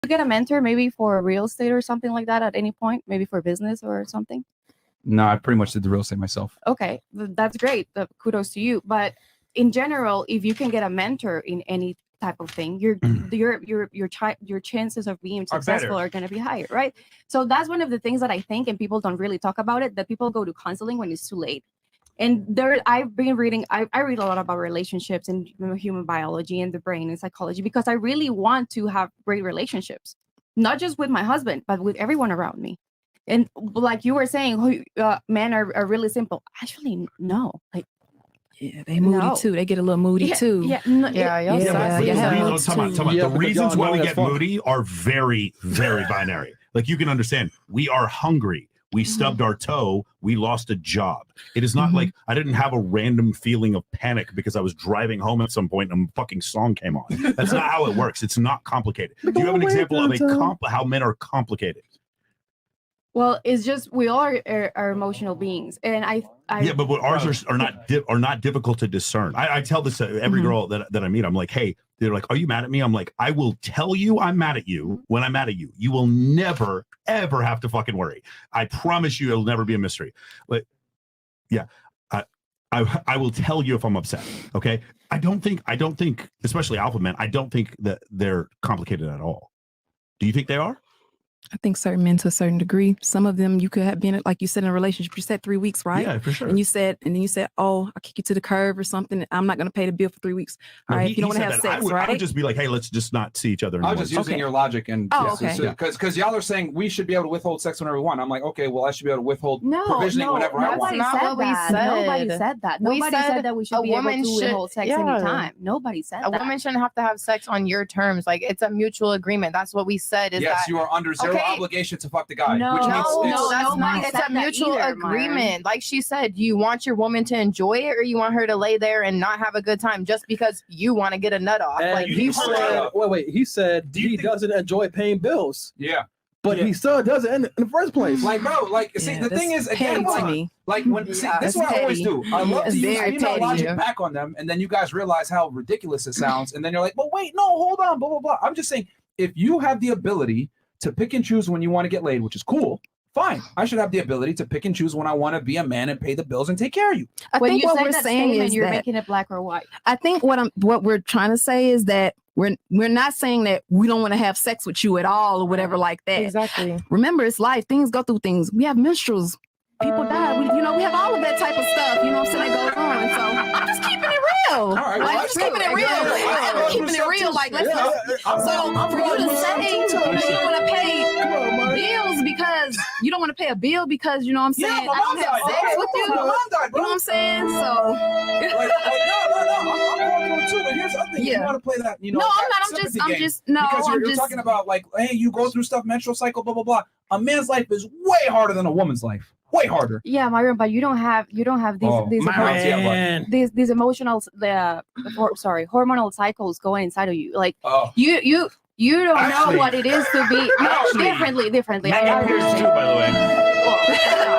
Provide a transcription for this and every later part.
you get a mentor maybe for real estate or something like that at any point, maybe for business or something? No, I pretty much did the real estate myself. Okay, that's great. Kudos to you. But in general, if you can get a mentor in any type of thing, your chances of being successful are going to be higher, right? So that's one of the things that I think, and people don't really talk about it, that people go to counseling when it's too late. And I've been reading, I read a lot about relationships and human biology and the brain and psychology, because I really want to have great relationships, not just with my husband, but with everyone around me. And like you were saying, men are really simple. Actually, no. Like, yeah, they moody too. They get a little moody too. The reasons why we get moody are very, very binary. Like, you can understand, we are hungry. We stubbed our toe. We lost a job. It is not like I didn't have a random feeling of panic because I was driving home at some point and a fucking song came on. That's not how it works. It's not complicated. Do you have an example of how men are complicated? Well, it's just we all are emotional beings, and I but ours are not difficult to discern. I tell this to every girl that I meet. I'm like, hey, they're like, are you mad at me? I'm like, I will tell you I'm mad at you when I'm mad at you. You will never ever have to fucking worry. I promise you, it'll never be a mystery. But yeah, I will tell you if I'm upset. Okay, I don't think, especially alpha men, I don't think that they're complicated at all. Do you think they are? I think certain men to a certain degree. Some of them you could have been, like you said, in a relationship. You said 3 weeks, right? Yeah, for sure. And then you said, oh, I'll kick you to the curb or something. I'm not going to pay the bill for 3 weeks. All right. If you don't want to have sex, right? I would just be like, hey, let's just not see each other anymore. I was just using your logic, and because y'all are saying we should be able to withhold sex whenever we want. I'm like, okay, well, I should be able to withhold provisioning whenever I want. Nobody said that. Nobody said that we should be able to withhold sex anytime. Nobody said that. A woman shouldn't have to have sex on your terms. Like, it's a mutual agreement. That's what we said. Yes, you are under zero obligation to fuck the guy. No, that's not. It's a mutual agreement. Like she said, you want your woman to enjoy it, or you want her to lay there and not have a good time just because you want to get a nut off. And like he said, he said he doesn't enjoy paying bills. Yeah. But he still does it in the first place. Like, bro, like, see, the thing is, again, like when this is what I always do. I love to use female logic back on them, and then you guys realize how ridiculous it sounds, and then you're like, but wait, no, hold on, blah, blah, blah. I'm just saying, if you have the ability to pick and choose when you want to get laid, which is cool, fine. I should have the ability to pick and choose when I want to be a man and pay the bills and take care of you. I think what we're saying is you're making it black or white. I think what we're trying to say is that we're not saying that we don't want to have sex with you at all or whatever like that. Exactly. Remember, it's life. Things go through things. We have menstruals. People die. We have all of that type of stuff. You know what I'm saying? That goes on. So I'm just keeping it real. All right, like, just keeping it real. I'm keeping it real. Like, let's so for you to say you don't want to pay bills because you don't want to pay a bill because you know what I'm saying. I don't have sex with you. You know what I'm saying? So I'm going through it too. But here's the thing. You want to play that? You know? No, I'm not. I'm just. No, because you're talking about like, hey, you go through stuff, menstrual cycle, blah blah blah. A man's life is way harder than a woman's life. Way harder. Yeah, Myron, but you don't have these emotional hormonal cycles going inside of you. Like you don't know what it is to be differently. I got pierced too, by the way.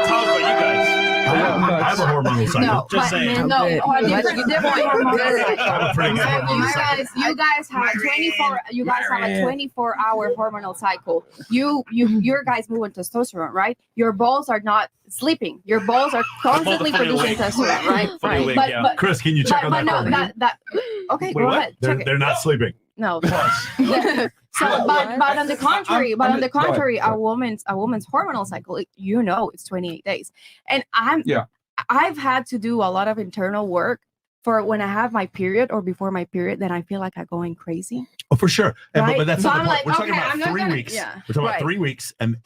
Talk about you guys. I have a hormonal cycle. No, just saying. No, different hormonal cycle. You guys have a 24. You guys have a 24-hour hormonal cycle. Your guys move on testosterone, right? Your balls are not sleeping. Your balls are constantly producing testosterone, right? Right. But Chris, can you check on that? Okay, go ahead. They're not sleeping. No. So, but on the contrary, a woman's hormonal cycle, it's 28 days, and I've had to do a lot of internal work for when I have my period or before my period, then I feel like I'm going crazy. Oh, for sure. Right? But that's not the point. Like, We're talking about 3 weeks. Yeah. We're talking about 3 weeks and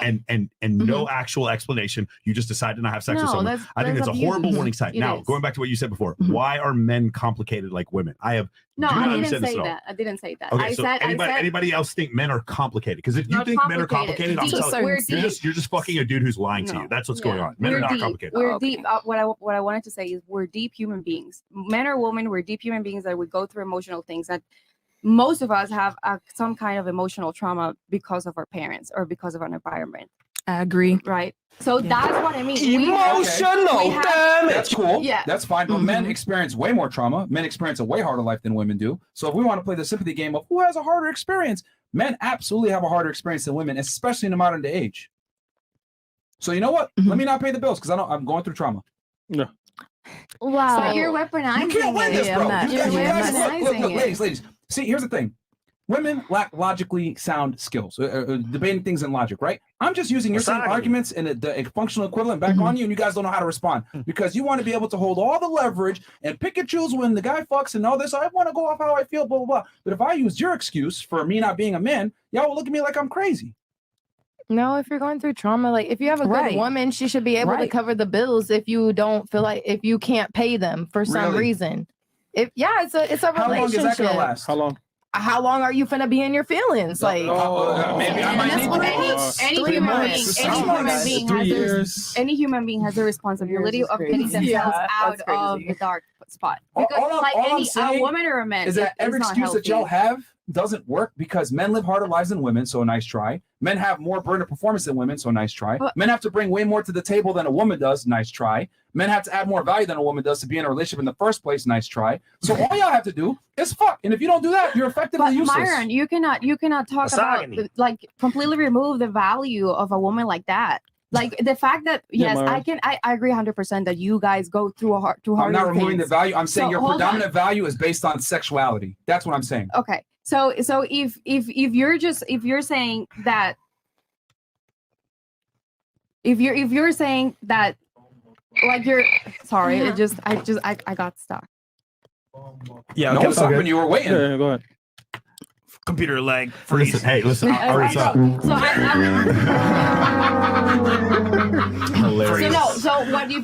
no actual explanation. You just decide to not have sex with someone. I think it's a horrible warning sign. Now, going back to what you said before, why are men complicated like women? I didn't say that. Okay, anybody else think men are complicated? Because if you think men are complicated, I'm telling you, you're just fucking a dude who's lying to you. That's what's going on. Men are not complicated. We're deep. What I wanted to say is we're deep human beings. Men or women, we're deep human beings that we go through emotional things that most of us have some kind of emotional trauma because of our parents or because of our environment. I agree. Right. So that's what I mean. Emotional damage. That's cool. Yeah. That's fine. But men experience way more trauma. Men experience a way harder life than women do. So if we want to play the sympathy game of who has a harder experience, Men absolutely have a harder experience than women, especially in the modern day age. So you know what? Let me not pay the bills because I'm going through trauma. No. Wow. So you're weaponizing You can't win this, bro. Look, it. ladies. See, here's the thing. Women lack logically sound skills, debating things in logic, right? I'm just using your same arguments and the functional equivalent back on you, and you guys don't know how to respond because you want to be able to hold all the leverage and pick and choose when the guy fucks and all this. I want to go off how I feel, blah, blah, blah. But if I used your excuse for me not being a man, y'all will look at me like I'm crazy. No, if you're going through trauma, like if you have a good woman, she should be able to cover the bills if you don't feel like if you can't pay them for some reason. It's a relationship. How long is that gonna last? How long are you finna be in your feelings? Like maybe I might need any human being has a responsibility of getting themselves out of the dark spot. Because a woman or a man is that every excuse that y'all have doesn't work because men live harder lives than women, so a nice try. Men have more burden of performance than women, so a nice try. Men have to bring way more to the table than a woman does, nice try. Men have to add more value than a woman does to be in a relationship in the first place, nice try. So all y'all have to do is fuck. And if you don't do that, you're effectively useless. Myron, you cannot talk about completely remove the value of a woman like that. Like the fact that I agree 100% that you guys go through hard. I'm not removing the value. I'm saying your predominant value is based on sexuality. That's what I'm saying. Okay. So if you're saying that if you're saying that like you're sorry, I got stuck. Yeah, no one's stopping you. Were waiting. Yeah, go ahead. Computer lag. Listen. Hilarious. So what you're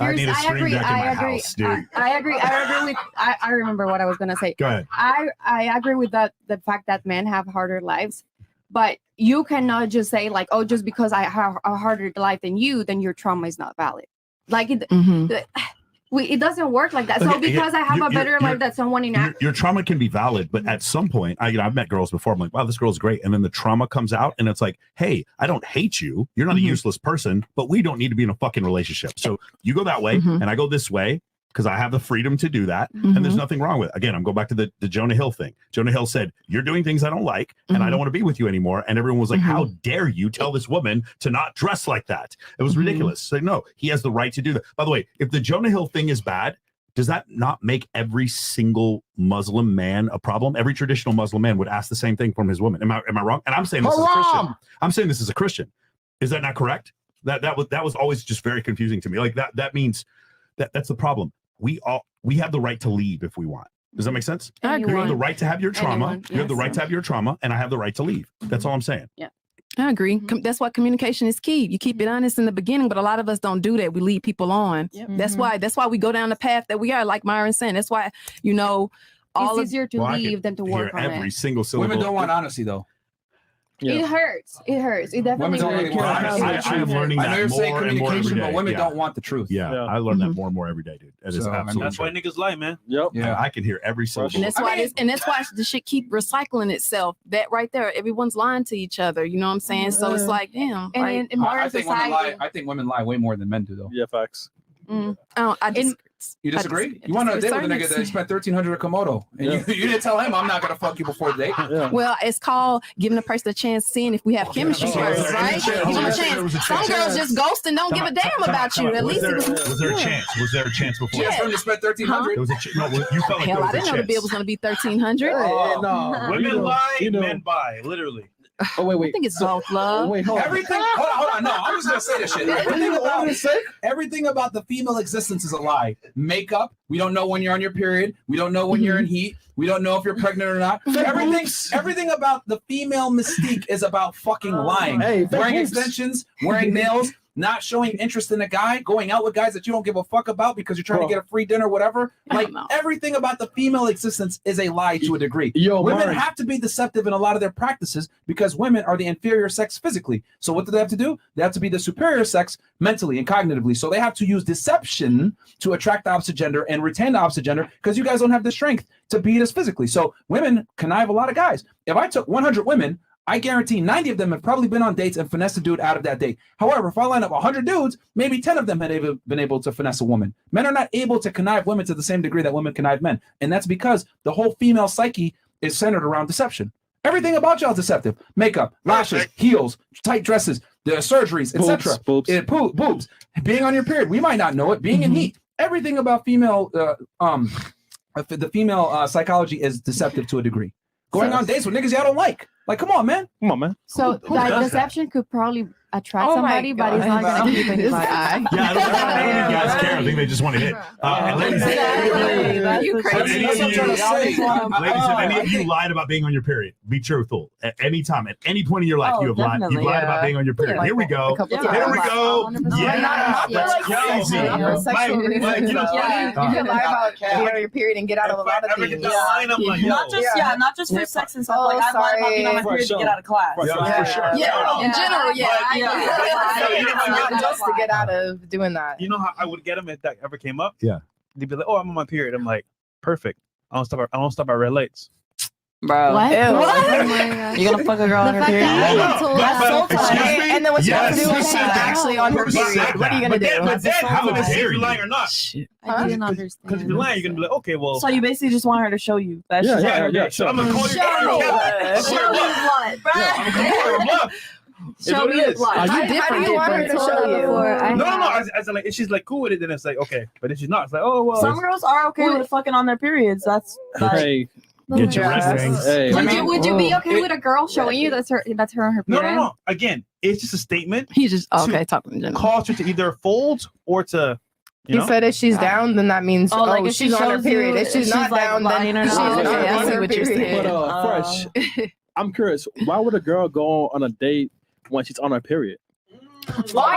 I remember what I was gonna say. Go ahead. I agree with the fact that men have harder lives, but you cannot just say like, oh, just because I have a harder life than you, then your trauma is not valid. Like it doesn't work like that. So because I have a better life than someone in your trauma can be valid, but at some point, I've met girls before. I'm like, wow, this girl's great, and then the trauma comes out, and it's like, hey, I don't hate you. You're not a useless person, but we don't need to be in a fucking relationship. So you go that way, and I go this way because I have the freedom to do that, and there's nothing wrong with it. Again, I'm going back to the Jonah Hill thing. Jonah Hill said, "You're doing things I don't like, and I don't want to be with you anymore." And everyone was like, "How dare you tell this woman to not dress like that?" It was ridiculous. So no, he has the right to do that. By the way, if the Jonah Hill thing is bad, does that not make every single Muslim man a problem? Every traditional Muslim man would ask the same thing from his woman. Am I wrong? And I'm saying this as a Christian. I'm saying this as a Christian. Is that not correct? That was always just very confusing to me. Like that means that's the problem. We have the right to leave if we want. Does that make sense? I agree. You have the right to have your trauma. You have the right to have your trauma, and I have the right to leave. That's all I'm saying. Yeah. I agree. That's why communication is key. You keep it honest in the beginning, but a lot of us don't do that. We lead people on. Yep. That's why we go down the path that we are, like Myron saying. That's why, it's easier to leave than to work on every it. single syllable. Women don't want honesty though. Yeah. It hurts. It definitely hurts. I'm learning that. I know you're saying communication, but women yeah. don't want the truth. Yeah, I learn that more and more every day, dude. That is absolutely. That's why niggas lie, man. Yep. Yeah, I can hear every syllable. And that's why the shit keep recycling itself. That right there, everyone's lying to each other. You know what I'm saying? So it's like, damn. And in modern society, I think women lie way more than men do, though. Yeah, facts. You disagree? You want to date with a nigga that spent $1,300 at Komodo, and you didn't tell him I'm not gonna fuck you before the date. Yeah. Well, it's called giving a person a chance, seeing if we have chemistry first, right? Give them a chance. Some girls just ghost and don't give a damn about you. At least was there a chance? Was there a chance before? Yes, for him to spend $1,300. You felt like hell, I didn't know the bill was gonna be $1,300. No, women lie, men buy, literally. Oh wait. I think it's both, love. Wait, hold on. Hold on. No, I'm just gonna say this shit. Everything about the female existence is a lie. Makeup. We don't know when you're on your period. We don't know when you're in heat. We don't know if you're pregnant or not. Everything about the female mystique is about fucking lying. Wearing extensions, wearing nails, not showing interest in a guy, going out with guys that you don't give a fuck about because you're trying to get a free dinner, whatever. Like everything about the female existence is a lie to a degree. Women have to be deceptive in a lot of their practices because women are the inferior sex physically. So what do they have to do? They have to be the superior sex mentally and cognitively. So they have to use deception to attract the opposite gender and retain the opposite gender because you guys don't have the strength to beat us physically. So women connive a lot of guys. If I took 100 women, I guarantee 90 of them have probably been on dates and finessed a dude out of that date. However, if I line up 100 dudes, maybe 10 of them had been able to finesse a woman. Men are not able to connive women to the same degree that women connive men. And that's because the whole female psyche is centered around deception. Everything about y'all is deceptive. Makeup, lashes, heels, tight dresses, the surgeries, etc. Boobs. Being on your period. We might not know it. Being in heat. Everything about female, the female psychology is deceptive to a degree. Going on dates with niggas y'all don't like. Like, come on, man. So that deception could probably attract somebody, but it's not going to keep anybody. I don't think you guys care. I think they just want to hit. Ladies, have any of you lied about being on your period? Be truthful. At any time, at any point in your life, you have lied. You've lied about being on your period. Here we go. Here we go. Yeah, that's crazy. You can lie about being on your period and get out of a lot of things. Not just for sex and stuff. Like I lied about being on my period to get out of class. Yeah, for sure. Yeah, in general, Not just to get out of doing that. You know how I would get them if that ever came up? Yeah. They'd be like, "Oh, I'm on my period." I'm like, "Perfect. I don't stop at red lights." Bro. What? You gonna fuck a girl on her period? And then what you have to do is she's actually on her period. What are you gonna do? But then, how would if you're lying or not? I didn't understand. Because if you're lying, you're gonna be like, "Okay, well." So you basically just want her to show you that she's So I'm gonna call you. Show me blood, bro. I'm gonna call her bluff. Show me your blood. How do you want her to show you? No. As in, like, if she's like cool with it, then it's like okay. But if she's not, it's like, oh well. Some girls are okay with fucking on their periods. That's Hey, Get your rings. hey. Would you be okay with a girl showing you that's her on her period? No. Again, it's just a statement. He's just okay talking in general. Calls her to either fold or to. He said if she's down, then that means like if she's on her period. If she's not down, then she's okay, I on see her what you're period. But Fresh, I'm curious. Why would a girl go on a date when she's on her period? Why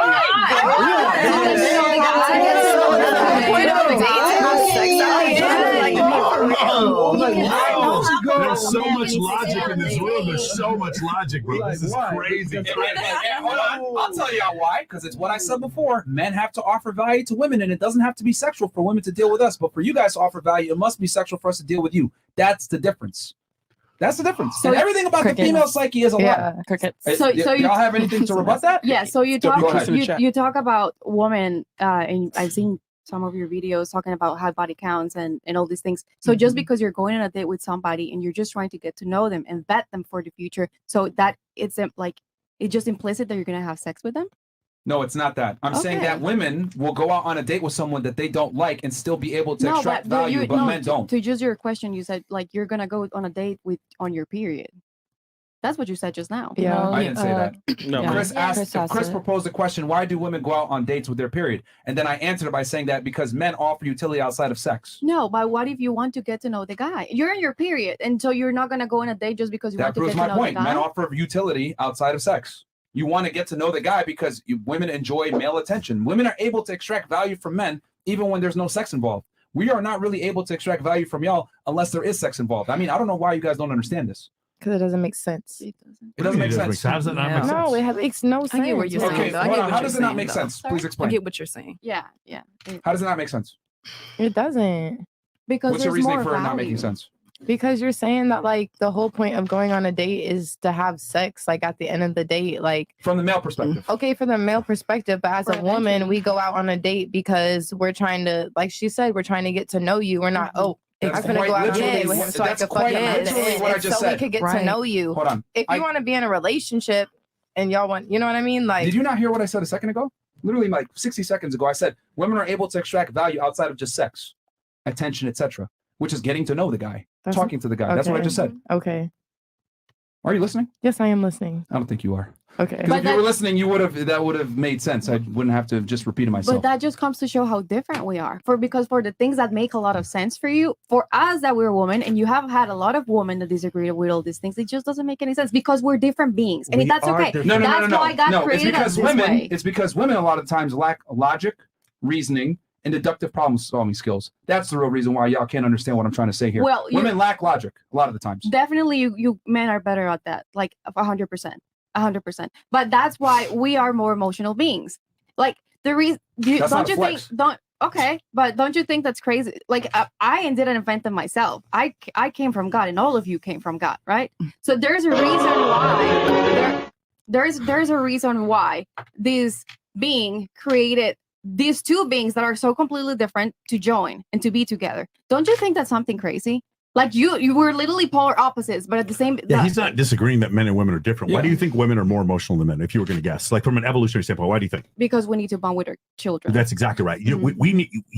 There's so much logic in this room. There's so much logic, bro. This is crazy. Hold on. I'll tell y'all why. Because it's what I said before. Men have to offer value to women, and it doesn't have to be sexual for women to deal with us. But for you guys to offer value, it must be sexual for us to deal with you. That's the difference. That's the difference. So everything about the female psyche is a lie. Crickets. So y'all have anything to rebut that? Yeah. So you talk about women, and I've seen some of your videos talking about high body counts and all these things. So just because you're going on a date with somebody and you're just trying to get to know them and vet them for the future, so that it's like it's just implicit that you're gonna have sex with them. No, it's not that. I'm saying that women will go out on a date with someone that they don't like and still be able to extract value, but men don't. To just your question, you said like you're gonna go on a date on your period. That's what you said just now. Yeah, I didn't say that. No, Chris proposed a question: why do women go out on dates with their period? And then I answered it by saying that because men offer utility outside of sex. No, but what if you want to get to know the guy? You're in your period, and so you're not gonna go on a date just because you want to get to know the guy. That proves my point. Men offer utility outside of sex. You want to get to know the guy because women enjoy male attention. Women are able to extract value from men even when there's no sex involved. We are not really able to extract value from y'all unless there is sex involved. I mean, I don't know why you guys don't understand this. Because it doesn't make sense. It doesn't make sense. How does that not make sense? No, it makes no sense. I get what you're saying. Okay, how does it not make sense? Please explain. I get what you're saying. Yeah. How does it not make sense? It doesn't. Because what's your reasoning for it not making sense? Because you're saying that like the whole point of going on a date is to have sex, like at the end of the date, like from the male perspective. Okay, from the male perspective, but as a woman, we go out on a date because we're trying to, like she said, we're trying to get to know you. We're not, I'm gonna go out on a date with him so I can fuck him. So we could get to know you. Hold on. If you want to be in a relationship and y'all want, you know what I mean? Like, did you not hear what I said a second ago? Literally like 60 seconds ago, I said women are able to extract value outside of just sex, attention, etc., which is getting to know the guy, talking to the guy. Okay. That's what I just said. Okay. Are you listening? Yes, I am listening. I don't think you are. Okay. Because if you were listening, that would have made sense. I wouldn't have to just repeat it myself. But that just comes to show how different we are. Because for the things that make a lot of sense for you, for us that we're women, and you have had a lot of women that disagree with all these things, it just doesn't make any sense because we're different beings, and that's okay. No. That's why God created us this way. It's because women a lot of times lack logic, reasoning, and deductive problem solving skills. That's the real reason why y'all can't understand what I'm trying to say here. Well, women lack logic a lot of the times. Definitely, you men are better at that, like 100%. 100%. But that's why we are more emotional beings. Like the reason, don't you think that's crazy? Like I didn't invent them myself. I came from God, and all of you came from God, right? So there's a reason why there's a reason why this being created these two beings that are so completely different to join and to be together. Don't you think that's something crazy? Like you were literally polar opposites, but at the same. Yeah, he's not disagreeing that men and women are different. Why do you think women are more emotional than men? If you were going to guess, like from an evolutionary standpoint, why do you think? Because we need to bond with our children. That's exactly right. You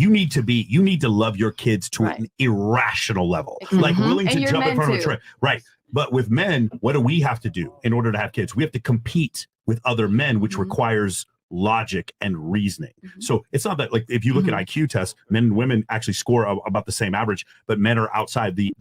need to love your kids to an irrational level, like willing to jump in front of a train. Right. But with men, what do we have to do in order to have kids? We have to compete with other men, which requires logic and reasoning. So it's not that, like, if you look at IQ tests, men and women actually score about the same average, but men are outside the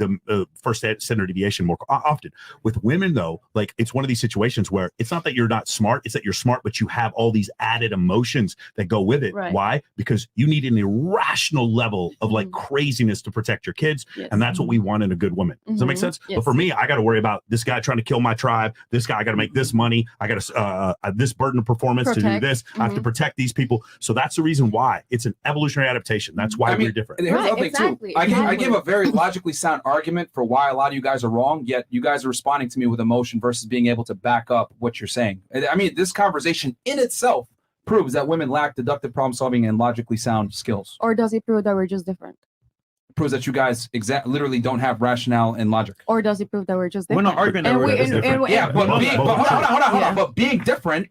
first standard deviation more often. With women, though, like, it's one of these situations where it's not that you're not smart, it's that you're smart, but you have all these added emotions that go with it. Right. Why? Because you need an irrational level of like craziness to protect your kids. Yes. And that's what we want in a good woman. Does that make sense? Yes. But for me, I got to worry about this guy trying to kill my tribe. This guy, I got to make this money. I got to this burden of performance to do this. I have to protect these people. So that's the reason why it's an evolutionary adaptation. That's why we're different. Here's the other thing too. I give a very logically sound argument for why a lot of you guys are wrong, yet you guys are responding to me with emotion versus being able to back up what you're saying. I mean, this conversation in itself proves that women lack deductive problem solving and logically sound skills. Or does it prove that we're just different? Proves that you guys literally don't have rationale and logic. Or does it prove that we're just different? We're not arguing that we're different. Yeah, but hold on. But being different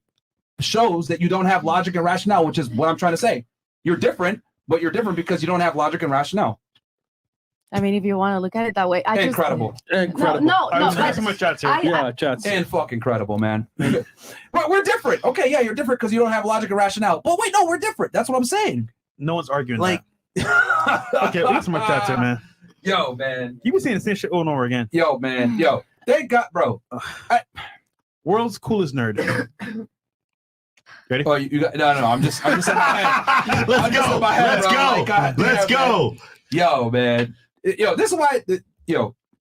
shows that you don't have logic and rationale, which is what I'm trying to say. You're different, but you're different because you don't have logic and rationale. I mean, if you want to look at it that way, incredible. No. That's so much chats here. Chats. And fucking incredible, man. But we're different. Okay, yeah, you're different because you don't have logic and rationale. But wait, no, we're different. That's what I'm saying. No one's arguing that. Okay, we got so much chats here, man. Yo, man. You been saying the same shit over and over again. Yo, man. Yo. Thank God, bro. World's coolest nerd. Ready? Oh, you got no. I'm just in my head. Let's go. Yo, man. Yo, this is why.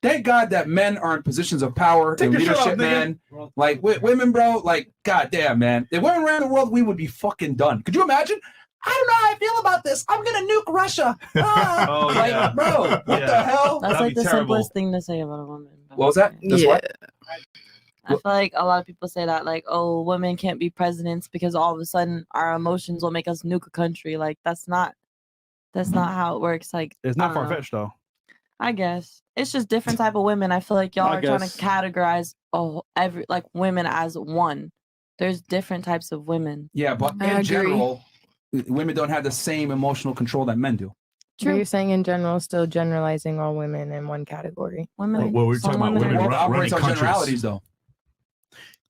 Thank God that men are in positions of power and leadership, man. Like women, bro. Like, goddamn, man. If women ran the world, we would be fucking done. Could you imagine? I don't know how I feel about this. I'm gonna nuke Russia. Bro, what the hell? That's like the simplest thing to say about a woman. What was that? What? I feel like a lot of people say that, like, oh, women can't be presidents because all of a sudden our emotions will make us nuke a country. Like, that's not how it works. Like, it's not far-fetched though. I guess it's just different type of women. I feel like y'all are trying to categorize women as one. There's different types of women. Yeah, but in general, women don't have the same emotional control that men do. True. You're saying in general, still generalizing all women in one category. Women. Well, we're talking about women operates on generalities, though.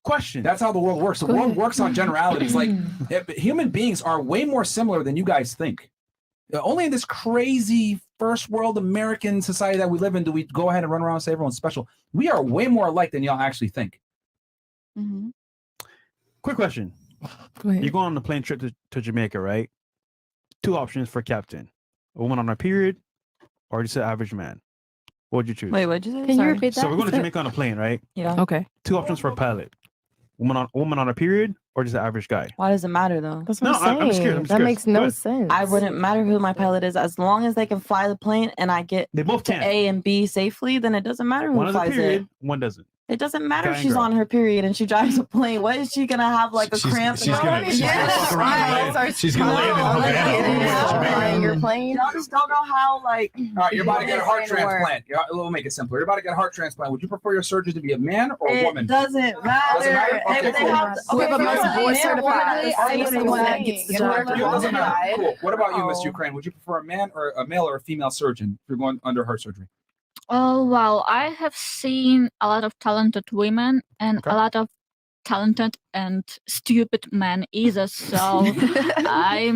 Question. That's how the world works. The world works on generalities. Like, human beings are way more similar than you guys think. Only in this crazy first world American society that we live in do we go ahead and run around and say everyone's special. We are way more alike than y'all actually think. Mm-hmm. Quick question. Go ahead. You go on a plane trip to Jamaica, right? 2 options for captain: a woman on her period, or just an average man. What would you choose? Wait, what'd you say? Can you repeat that? So we're going to Jamaica on a plane, right? Yeah. Okay. 2 options for a pilot: woman on a period, or just an average guy. Why does it matter though? That's what I'm saying. That makes no sense. I wouldn't matter who my pilot is as long as they can fly the plane and I get they both to A and B safely. Then it doesn't matter who flies it. One doesn't. It doesn't matter if she's on her period and she drives a plane. What is she gonna have, like a cramp? She's gonna land in your plane. I just don't know how. Like, all right, you're about to get a heart transplant. We'll make it simpler. You're about to get a heart transplant. Would you prefer your surgeon to be a man or a woman? It doesn't matter. Okay, cool. What about you, Miss Ukraine? Would you prefer a male or a female surgeon if you're going under heart surgery? Oh, well, I have seen a lot of talented women and a lot of talented and stupid men either. So I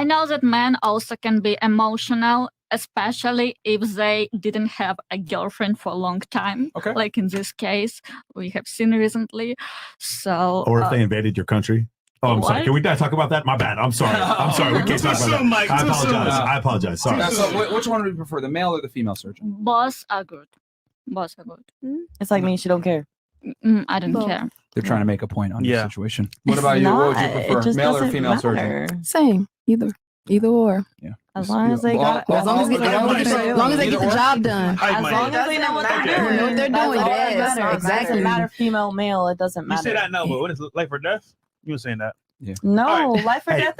know that men also can be emotional, especially if they didn't have a girlfriend for a long time. Okay. Like in this case, we have seen recently. So, or if they invaded your country. Oh, I'm sorry. Can we not talk about that? My bad. I'm sorry. We can't talk about that. I apologize. Sorry. So which one would you prefer, the male or the female surgeon? Both are good. It's like me. She don't care. I don't care. They're trying to make a point on this situation. What about you? What would you prefer, male or female surgeon? Same. Either or. Yeah. As long as they got, as long as they get the job done. As long as they know what they're doing. Know what they're doing. Yes, exactly. It doesn't matter female, male. It doesn't matter. You say that now, but what is life or death? You were saying that. Yeah. No, life or death.